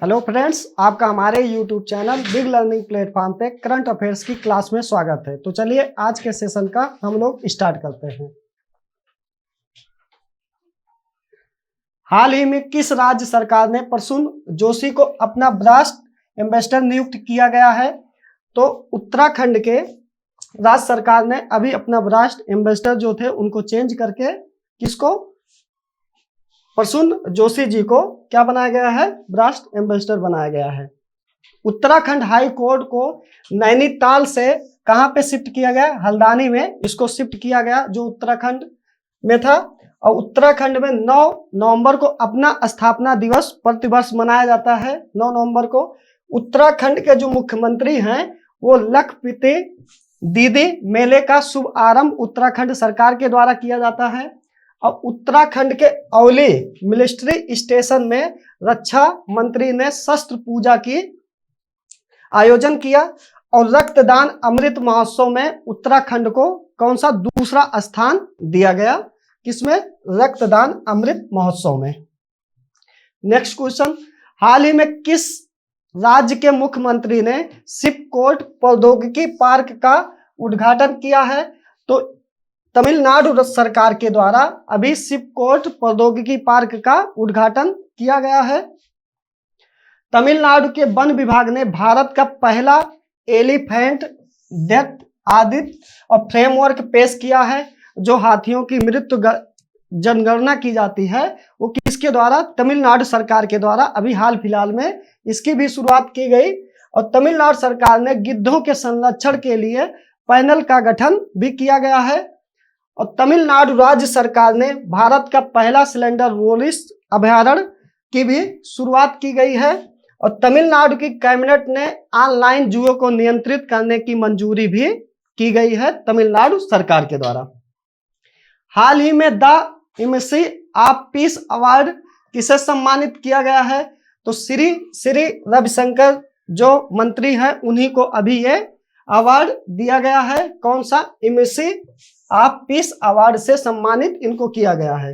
Hello friends, आपका हमारे YouTube channel big learning platform पे करंट अफेयर्स की क्लास में स्वागत है। तो चलिए आज के सेशन का हम लोग स्टार्ट करते हैं। हाल ही में किस राज्य सरकार ने प्रसून जोशी को अपना ब्रास्ट एम्बेसडर नियुक्त किया गया है? तो उत्तराखंड के राज्य सरकार ने अभी अपना ब्रास्ट एम्बेसडर जो थे उनको चेंज करके किसको, प्रसून जोशी जी को क्या बनाया गया है? ब्रास्ट एम्बेसडर बनाया गया है। उत्तराखंड हाई कोर्ट को नैनीताल से कहां पे शिफ्ट किया गया? हल्द्वानी में इसको शिफ्ट किया गया, जो उत्तराखंड में था। और उत्तराखंड में 9 नवंबर को अपना स्थापना दिवस प्रतिवर्ष मनाया जाता है। 9 नवंबर को उत्तराखंड के जो मुख्यमंत्री हैं वो लखपति दीदी मेले का शुभ आरंभ उत्तराखंड सरकार के द्वारा किया जाता है। और उत्तराखंड के औली मिलिट्री स्टेशन में रक्षा मंत्री ने शस्त्र पूजा की आयोजन किया। और रक्तदान अमृत महोत्सव में उत्तराखंड को कौन सा दूसरा स्थान दिया गया? किसमें? रक्तदान अमृत महोत्सव में। नेक्स्ट क्वेश्चन, हाल ही में किस राज्य के मुख्यमंत्री ने शिपकोट प्रौद्योगिकी पार्क का उद्घाटन किया है? तो तमिलनाडु सरकार के द्वारा अभी शिपकोट प्रौद्योगिकी पार्क का उद्घाटन किया गया है। तमिलनाडु के वन विभाग ने भारत का पहला एलिफेंट डेथ ऑडिट और फ्रेमवर्क पेश किया है। जो हाथियों की मृत्यु जनगणना की जाती है वो किसके द्वारा? तमिलनाडु सरकार के द्वारा अभी हाल फिलहाल में इसकी भी शुरुआत की गई। और तमिलनाडु सरकार ने गिद्धों के संरक्षण के लिए पैनल का गठन भी किया गया है। और तमिलनाडु राज्य सरकार ने भारत का पहला सिलेंडर रोलिस अभयारण्य की भी शुरुआत की गई है। और तमिलनाडु की कैबिनेट ने ऑनलाइन जुए को नियंत्रित करने की मंजूरी भी की गई है तमिलनाडु सरकार के द्वारा। हाल ही में the embassy of peace award किसे सम्मानित किया गया है? तो श्री रविशंकर जो मंत्री हैं उन्हीं को अभी ये अवार्ड दिया गया है। कौन सा? एम्बेसी ऑफ पीस अवार्ड से सम्मानित इनको किया गया है।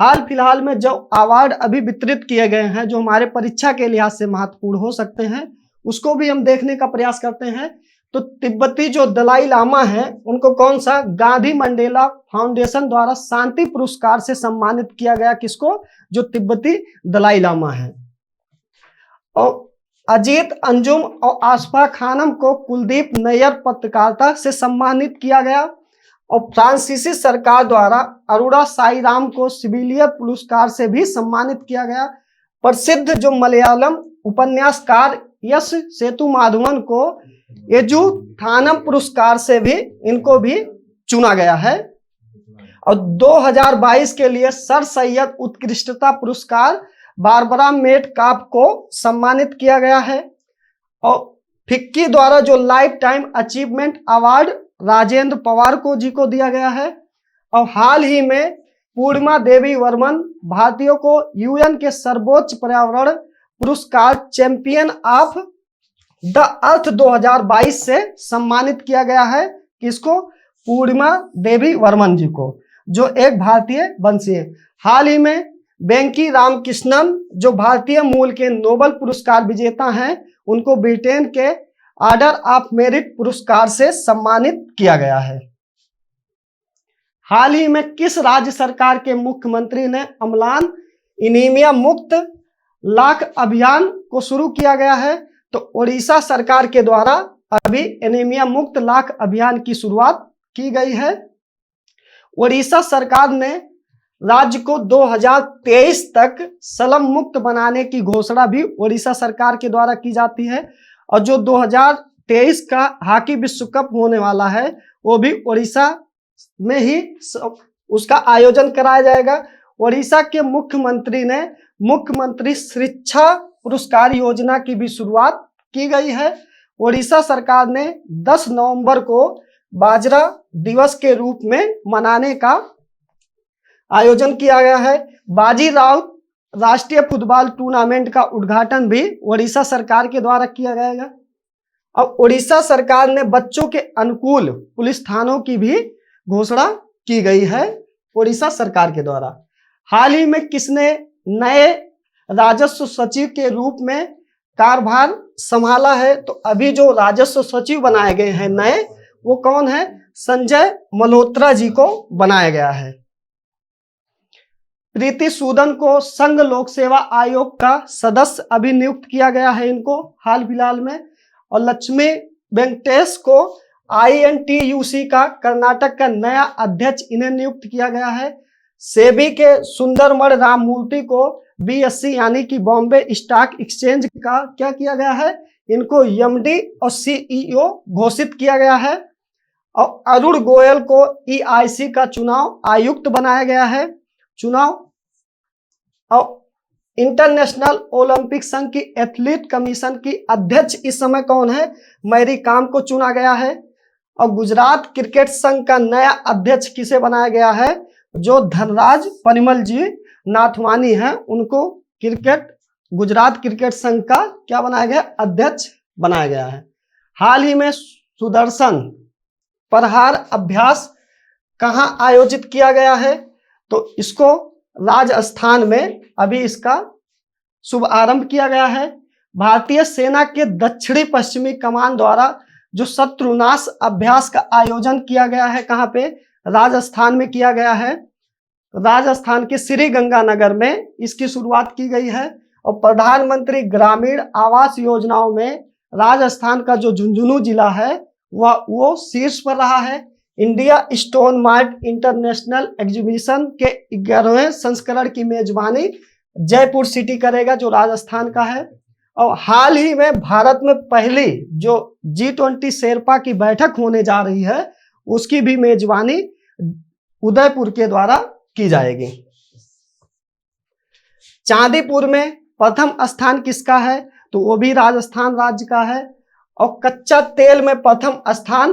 हाल फिलहाल में जो अवार्ड अभी वितरित किए गए हैं जो हमारे परीक्षा के लिहाज से महत्वपूर्ण हो सकते हैं उसको भी हम देखने का प्रयास करते हैं। तो तिब्बती जो दलाई लामा है उनको कौन सा? गांधी मंडेला फाउंडेशन द्वारा शांति पुरस्कार से सम्मानित किया गया। किसको? जो तिब्बती दलाई लामा है। और अजीत अंजुम और आसफा खानम को कुलदीप नैयर पत्रकारिता से सम्मानित किया गया। और फ्रांसीसी सरकार द्वारा अरोड़ा साईराम को सिविलियर पुरस्कार से भी सम्मानित किया गया। प्रसिद्ध जो मलयालम उपन्यासकार यश सेतुमाधवन को एजुथानम पुरस्कार से भी इनको भी चुना गया है। और 2022 के लिए सर सैयद उत्कृष्टता पुरस्कार बारबरा मेटकाफ को सम्मानित किया गया है। और फिक्की द्वारा जो life time achievement award Rajendra Pawar को जी को दिया गया है। और हाल ही में पूर्णिमा देवी वर्मन भारतीयों को यूएन के सर्वोच्च पर्यावरण पुरस्कार चैंपियन ऑफ द अर्थ 2022 से सम्मानित किया गया है। किसको? पूर्णिमा देवी वर्मन जी को, जो एक भारतीय वंशी है। हाल ही में वेंकी रामकृष्णन जो भारतीय मूल के नोबेल पुरस्कार विजेता हैं उनको ब्रिटेन के ऑर्डर ऑफ मेरिट पुरस्कार से सम्मानित किया गया है। हाल ही में किस राज्य सरकार के मुख्यमंत्री ने अम्लान एनीमिया मुक्त लाख अभियान को शुरू किया गया है? तो ओडिशा सरकार के द्वारा अभी एनीमिया मुक्त लाख अभियान की शुरुआत की गई है। ओडिशा सरकार ने राज्य को 2023 तक सलम मुक्त बनाने की घोषणा भी ओडिशा सरकार के द्वारा की जाती है। और जो 2023 का हॉकी विश्व कप होने वाला है वो भी ओडिशा में ही उसका आयोजन कराया जाएगा। ओडिशा के मुख्यमंत्री ने मुख्यमंत्री शिक्षा पुरस्कार योजना की भी शुरुआत की गई है। ओडिशा सरकार ने 10 नवंबर को बाजरा दिवस के रूप में मनाने का आयोजन किया गया है। बाजीराव राष्ट्रीय फुटबॉल टूर्नामेंट का उद्घाटन भी ओडिशा सरकार के द्वारा किया जाएगा। और ओडिशा सरकार ने बच्चों के अनुकूल पुलिस थानों की भी घोषणा की गई है ओडिशा सरकार के द्वारा। हाल ही में किसने नए राजस्व सचिव के रूप में कार्यभार संभाला है। तो अभी जो राजस्व सचिव बनाए गए हैं नए, वो कौन है? संजय मल्होत्रा जी को बनाया गया है। प्रीति सूदन को संघ लोक सेवा आयोग का सदस्य अभी नियुक्त किया गया है इनको हाल फिलहाल में। और लक्ष्मी वेंकटेश को INTUC का कर्नाटक का नया अध्यक्ष इन्हें नियुक्त किया गया है। सेबी के सुंदरमण राममूर्ति को BSE यानी कि बॉम्बे स्टॉक एक्सचेंज का क्या किया गया है? इनको MD और CEO घोषित किया गया है। और अरुण गोयल को EIC का चुनाव आयुक्त बनाया गया है। और इंटरनेशनल ओलंपिक संघ की एथलीट कमीशन की अध्यक्ष इस समय कौन है? मैरी कॉम को चुना गया है। और गुजरात क्रिकेट संघ का नया अध्यक्ष किसे बनाया गया है? जो धनराज परिमल जी नाथवानी हैं, उनको गुजरात क्रिकेट संघ का क्या बनाया गया? अध्यक्ष बनाया गया है। हाल ही में सुदर्शन प्रहार अभ्यास कहां आयोजित किया गया है? तो इसको राजस्थान में अभी इसका शुभारंभ किया गया है। भारतीय सेना के दक्षिणी पश्चिमी कमान द्वारा जो शत्रुनाश अभ्यास का आयोजन किया गया है, कहां पे? राजस्थान में किया गया है। राजस्थान के श्री गंगानगर में इसकी शुरुआत की गई है। और प्रधानमंत्री ग्रामीण आवास योजनाओं में राजस्थान का जो झुंझुनू जिला है वो शीर्ष पर रहा है। India stone mart international exhibition के 11वें संस्करण की मेजबानी जयपुर सिटी करेगा, जो राजस्थान का है। और हाल ही में भारत में पहली जो G20 शेरपा की बैठक होने जा रही है, उसकी भी मेजबानी उदयपुर के द्वारा की जाएगी। चांदीपुर में प्रथम स्थान किसका है? तो वो भी राजस्थान राज्य का है। और कच्चा तेल में प्रथम स्थान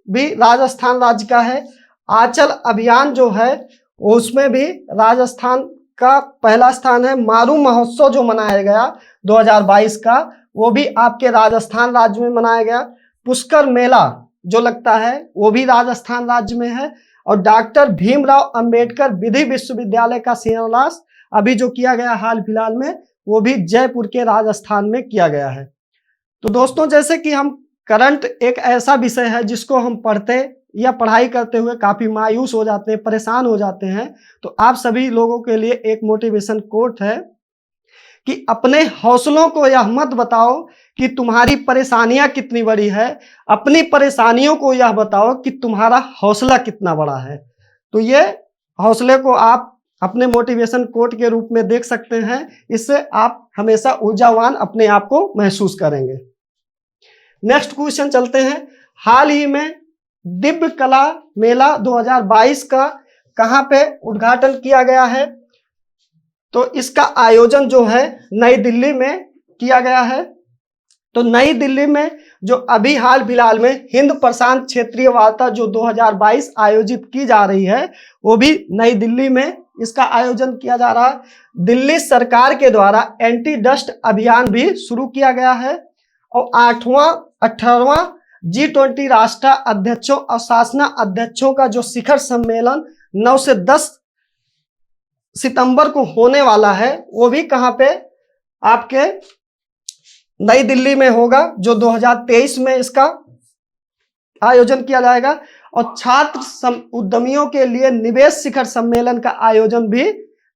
भी राजस्थान राज्य का है। आंचल अभियान जो है उसमें भी राजस्थान का पहला स्थान है। मारू महोत्सव जो मनाया गया 2022 का, वो भी आपके राजस्थान राज्य में मनाया गया। पुष्कर मेला जो लगता है वो भी राजस्थान राज्य में है। और डॉक्टर भीमराव अंबेडकर विधि विश्वविद्यालय का शिलान्यास अभी जो किया गया हाल फिलहाल में, वो भी जयपुर के राजस्थान में किया गया है। तो दोस्तों, जैसे कि हम करंट एक ऐसा विषय है जिसको हम पढ़ते या पढ़ाई करते हुए काफी मायूस हो जाते हैं, परेशान हो जाते हैं, तो आप सभी लोगों के लिए एक मोटिवेशन कोट है कि अपने हौसलों को यह मत बताओ कि तुम्हारी परेशानियां कितनी बड़ी है, अपनी परेशानियों को यह बताओ कि तुम्हारा हौसला कितना बड़ा है। तो ये हौसले को आप अपने मोटिवेशन कोट के रूप में देख सकते हैं। इससे आप हमेशा ऊर्जावान अपने आप को महसूस करेंगे। नेक्स्ट क्वेश्चन चलते हैं। हाल ही में दिव्य कला मेला 2022 का कहां पे उद्घाटन किया गया है? तो इसका आयोजन जो है नई दिल्ली में किया गया है। तो नई दिल्ली में जो अभी हाल फिलहाल में हिंद प्रशांत क्षेत्रीय वार्ता जो 2022 आयोजित की जा रही है, वो भी नई दिल्ली में इसका आयोजन किया जा रहा है। दिल्ली सरकार के द्वारा एंटी डस्ट अभियान भी शुरू किया गया है। और 18वां G20 राष्ट्र अध्यक्षों और शासना अध्यक्षों का जो शिखर सम्मेलन 9 से 10 सितंबर को होने वाला है, वो भी कहां पे? आपके नई दिल्ली में होगा, जो 2023 में इसका आयोजन किया जाएगा। और छात्र उद्यमियों के लिए निवेश शिखर सम्मेलन का आयोजन भी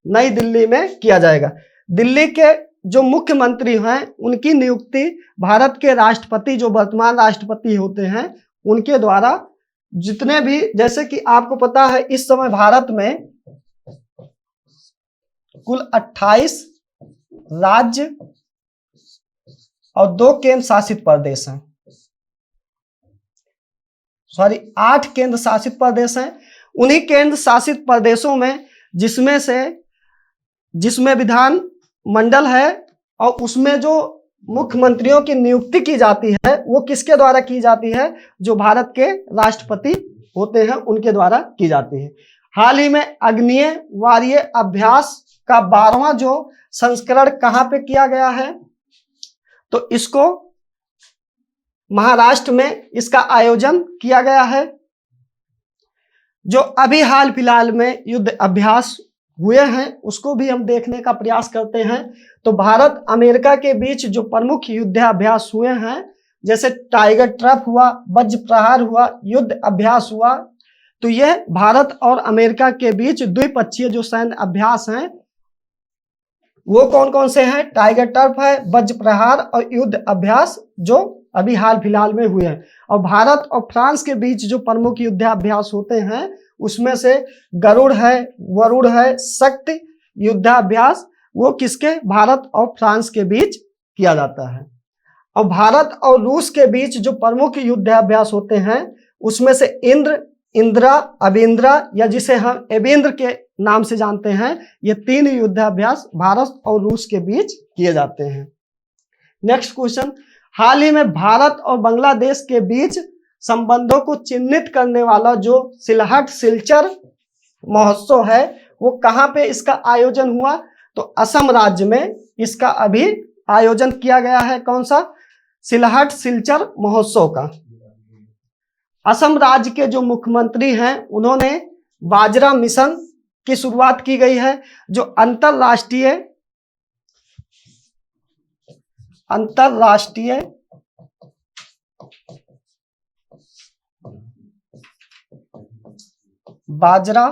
नई दिल्ली में किया जाएगा। दिल्ली के जो मुख्यमंत्री हैं उनकी नियुक्ति भारत के राष्ट्रपति, जो वर्तमान राष्ट्रपति होते हैं, उनके द्वारा, जितने भी, जैसे कि आपको पता है इस समय भारत में कुल 28 राज्य और 2 केंद्र शासित प्रदेश हैं। 8 केंद्र शासित प्रदेश हैं। उन्हीं केंद्र शासित प्रदेशों में जिसमें विधान मंडल है और उसमें जो मुख्यमंत्रियों की नियुक्ति की जाती है, वो किसके द्वारा की जाती है? जो भारत के राष्ट्रपति होते हैं उनके द्वारा की जाती है। हाल ही में अग्निय वारीय अभ्यास का 12वां जो संस्करण कहां पे किया गया है? तो इसको महाराष्ट्र में इसका आयोजन किया गया है। जो अभी हाल फिलहाल में युद्ध अभ्यास हुए हैं उसको भी हम देखने का प्रयास करते हैं। तो भारत अमेरिका के बीच जो प्रमुख युद्धाभ्यास हुए हैं, जैसे टाइगर ट्रफ हुआ, वज्र प्रहार हुआ, युद्ध अभ्यास हुआ, तो यह भारत और अमेरिका के बीच द्विपक्षीय जो सैन्य अभ्यास हैं वो कौन कौन से हैं? टाइगर टर्फ है, वज्र प्रहार और युद्ध अभ्यास जो अभी हाल फिलहाल में हुए हैं। और भारत और फ्रांस के बीच जो प्रमुख युद्धाभ्यास होते हैं उसमें से गरुड़ है, वरुण है, शक्ति युद्धाभ्यास, वो किसके? भारत और फ्रांस के बीच किया जाता है। और भारत और रूस के बीच जो प्रमुख युद्धाभ्यास होते हैं उसमें से इंद्र, इंदिरा, अबिंद्रा या जिसे हम एबिंद्र के नाम से जानते हैं, ये 3 युद्धाभ्यास भारत और रूस के बीच किए जाते हैं। नेक्स्ट क्वेश्चन, हाल ही में भारत और बांग्लादेश के बीच संबंधों को चिन्हित करने वाला जो सिलहट सिलचर महोत्सव है वो कहाँ पे इसका आयोजन हुआ? तो असम राज्य में इसका अभी आयोजन किया गया है। कौन सा? सिलहट सिलचर महोत्सव का। असम राज्य के जो मुख्यमंत्री हैं उन्होंने बाजरा मिशन की शुरुआत की गई है, जो अंतरराष्ट्रीय बाजरा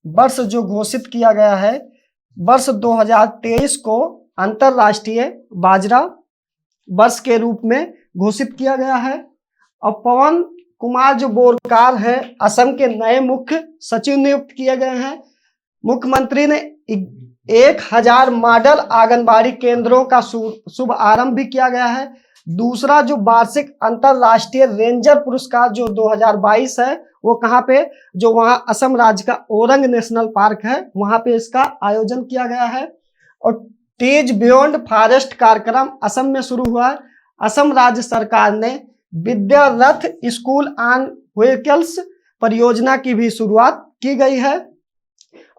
वर्ष जो घोषित किया गया है, वर्ष 2023 को अंतरराष्ट्रीय बाजरा वर्ष के रूप में घोषित किया गया है। और पवन कुमार जो बोरकार है असम के नए मुख्य सचिव नियुक्त किए गए हैं। मुख्यमंत्री ने 1000 मॉडल आंगनबाड़ी केंद्रों का शुभ आरंभ भी किया गया है। दूसरा जो वार्षिक अंतरराष्ट्रीय रेंजर पुरस्कार जो 2022 है वो कहाँ पे? जो वहाँ असम राज्य का ओरंग नेशनल पार्क है वहां पे इसका आयोजन किया गया है। और टीज बियॉन्ड फॉरेस्ट कार्यक्रम असम में शुरू हुआ। असम राज्य सरकार ने विद्या रथ स्कूल ऑन व्हीकल्स परियोजना की भी शुरुआत की गई है।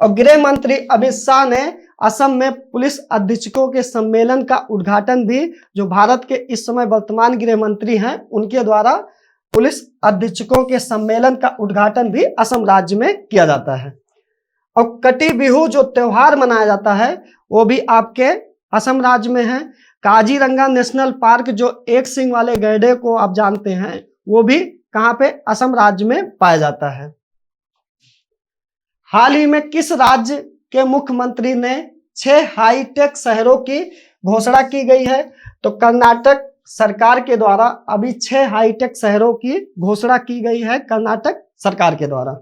और गृह मंत्री अमित शाह ने असम में पुलिस अधीक्षकों के सम्मेलन का उद्घाटन भी, जो भारत के इस समय वर्तमान गृह मंत्री हैं उनके द्वारा पुलिस अधीक्षकों के सम्मेलन का उद्घाटन भी असम राज्य में किया जाता है। और कटी बिहू जो त्योहार मनाया जाता है वो भी आपके असम राज्य में है। काजीरंगा नेशनल पार्क जो एक सींग वाले गैंडे को आप जानते हैं वो भी कहां पे? असम राज्य में पाया जाता है। हाल ही में किस राज्य के मुख्यमंत्री ने 6 हाईटेक शहरों की घोषणा की गई है? तो कर्नाटक सरकार के द्वारा अभी 6 हाईटेक शहरों की घोषणा की गई है कर्नाटक सरकार के द्वारा।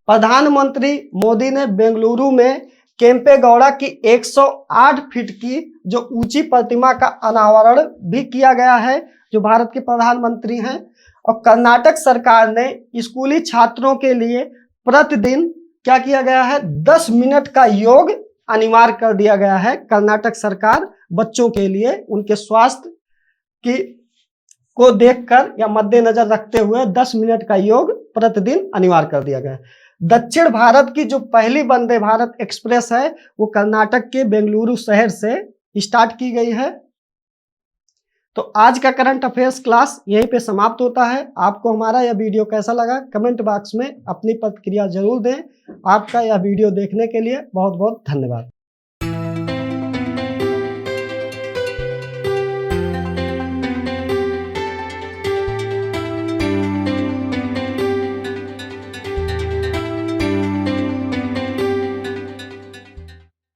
प्रधानमंत्री मोदी ने बेंगलुरु में केम्पेगौड़ा की 108 फीट की जो ऊंची प्रतिमा का अनावरण भी किया गया है, जो भारत के प्रधानमंत्री हैं। और कर्नाटक सरकार ने स्कूली छात्रों के लिए प्रतिदिन क्या किया गया है? 10 मिनट का योग अनिवार्य कर दिया गया है। कर्नाटक सरकार बच्चों के लिए उनके स्वास्थ्य की को देखकर या मद्देनजर रखते हुए 10 मिनट का योग प्रतिदिन अनिवार्य कर दिया गया है। दक्षिण भारत की जो पहली वंदे भारत एक्सप्रेस है वो कर्नाटक के बेंगलुरु शहर से स्टार्ट की गई है। तो आज का करंट अफेयर्स क्लास यहीं पे समाप्त होता है। आपको हमारा यह वीडियो कैसा लगा कमेंट बॉक्स में अपनी प्रतिक्रिया जरूर दें। आपका यह वीडियो देखने के लिए बहुत बहुत धन्यवाद।